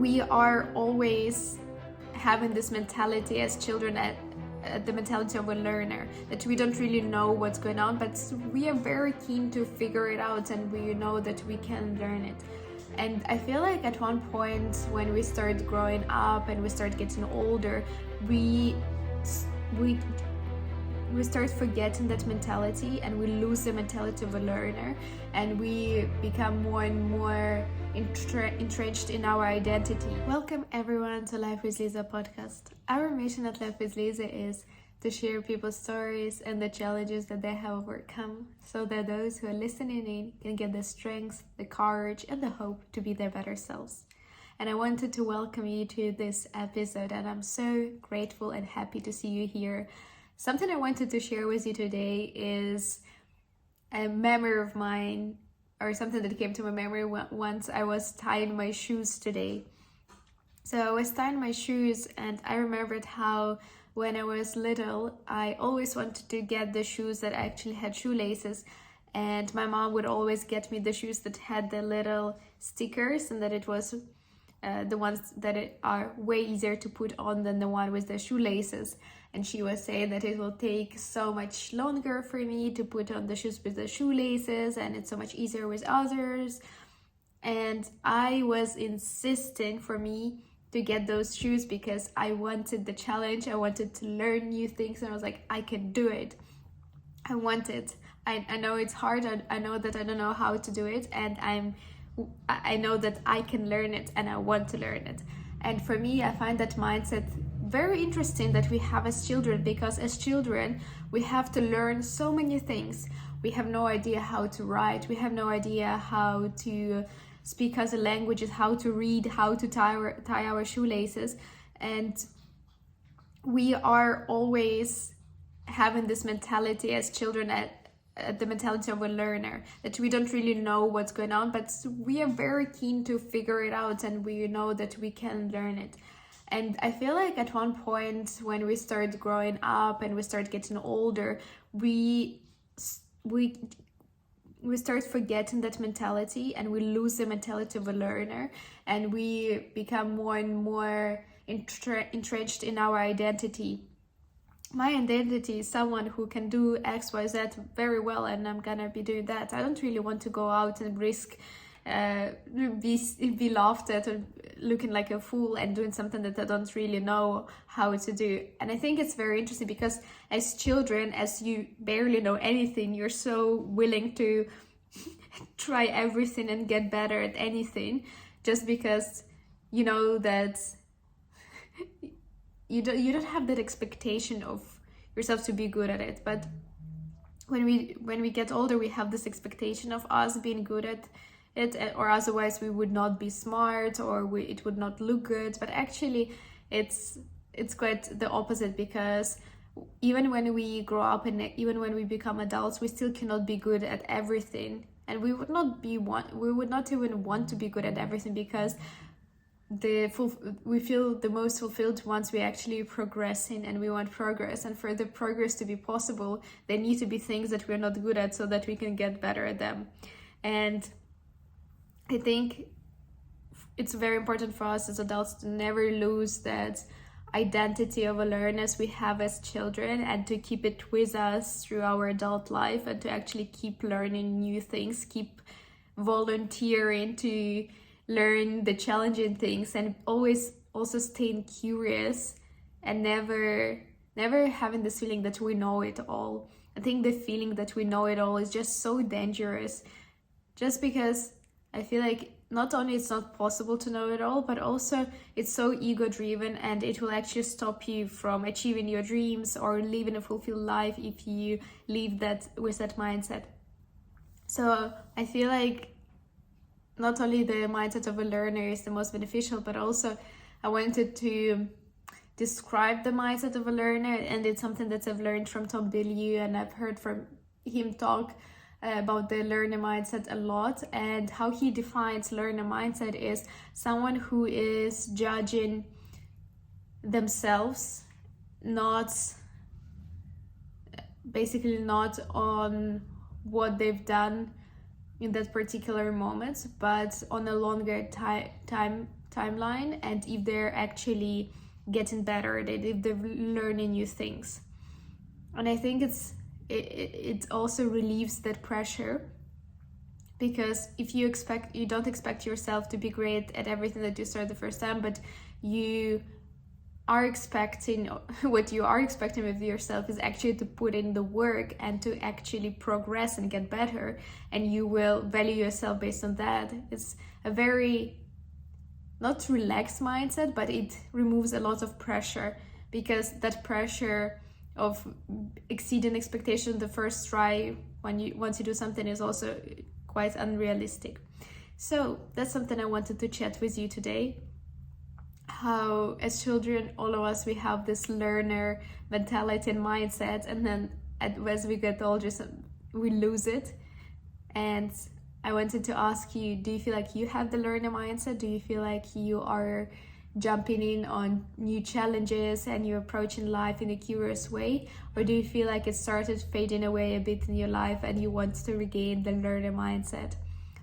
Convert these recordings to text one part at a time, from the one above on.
we are always having this mentality as children, the mentality of a learner, that we don't really know what's going on, but we are very keen to figure it out, and we know that we can learn it. And I feel like at one point when we start growing up and we start getting older, we start forgetting that mentality, and we lose the mentality of a learner, and we become more and more entrenched in our identity. Welcome everyone to Life with Liza podcast. Our mission at Life with Liza is to share people's stories and the challenges that they have overcome, so that those who are listening in can get the strength, the courage, and the hope to be their better selves. And I wanted to welcome you to this episode, and I'm so grateful and happy to see you here. Something I wanted to share with you today is a memory of mine, or something that came to my memory once I was tying my shoes today. So I was tying my shoes, and I remembered how when I was little, I always wanted to get the shoes that actually had shoelaces, and my mom would always get me the shoes that had the little stickers, and that it was the ones that are way easier to put on than the one with the shoelaces. And she was saying that it will take so much longer for me to put on the shoes with the shoelaces, and it's so much easier with others. And I was insisting for me to get those shoes because I wanted the challenge. I wanted to learn new things, and I was like, I can do it. I want it. I know it's hard. I know that I don't know how to do it, and I know that I can learn it, and I want to learn it. And for me, I find that mindset very interesting that we have as children, because as children, we have to learn so many things. We have no idea how to write. We have no idea how to speak other languages, how to read, how to tie our shoelaces. And we are always having this mentality as children, the mentality of a learner, that we don't really know what's going on, but we are very keen to figure it out, and we know that we can learn it. And I feel like at one point when we start growing up and we start getting older, we start forgetting that mentality, and we lose the mentality of a learner, and we become more and more entrenched in our identity. My identity is someone who can do X, Y, Z very well, and I'm gonna be doing that. I don't really want to go out and risk be laughed at or looking like a fool and doing something that I don't really know how to do. And I think it's very interesting because as children, as you barely know anything, you're so willing to try everything and get better at anything, just because you know that you don't have that expectation of yourself to be good at it. But when we get older, we have this expectation of us being good at it, or otherwise we would not be smart, or it would not look good. But actually it's quite the opposite, because even when we grow up and even when we become adults, we still cannot be good at everything, and we would not even want to be good at everything, because we feel the most fulfilled once we actually progressing, and we want progress. And for the progress to be possible, there need to be things that we're not good at so that we can get better at them. And I think it's very important for us as adults to never lose that identity of a learners we have as children, and to keep it with us through our adult life, and to actually keep learning new things, keep volunteering to learn the challenging things, and always also staying curious, and never having this feeling that we know it all. I think the feeling that we know it all is just so dangerous, just because I feel like not only it's not possible to know it all, but also it's so ego driven, and it will actually stop you from achieving your dreams or living a fulfilled life if you live that with that mindset. So I feel like not only the mindset of a learner is the most beneficial, but also I wanted to describe the mindset of a learner, and it's something that I've learned from Tom Bilyeu, and I've heard from him talk about the learner mindset a lot. And how he defines learner mindset is someone who is judging themselves, not on what they've done in that particular moment, but on a longer time timeline and if they're actually getting better at it, if they're learning new things. And I think it also relieves that pressure, because if you don't expect yourself to be great at everything that you start the first time, but you are expecting, what you are expecting of yourself is actually to put in the work and to actually progress and get better, and you will value yourself based on that. It's a very not relaxed mindset, but it removes a lot of pressure, because that pressure of exceeding expectation the first try once you do something is also quite unrealistic. So that's something I wanted to chat with you today. How as children, all of us, we have this learner mentality and mindset, and then as we get older we lose it. And I wanted to ask you, do you feel like you have the learner mindset? Do you feel like you are jumping in on new challenges and you're approaching life in a curious way? Or do you feel like it started fading away a bit in your life and you want to regain the learner mindset?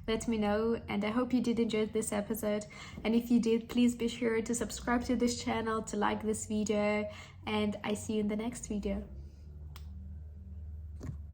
Let me know, and I hope you did enjoy this episode. And if you did, please be sure to subscribe to this channel, to like this video, and I see you in the next video.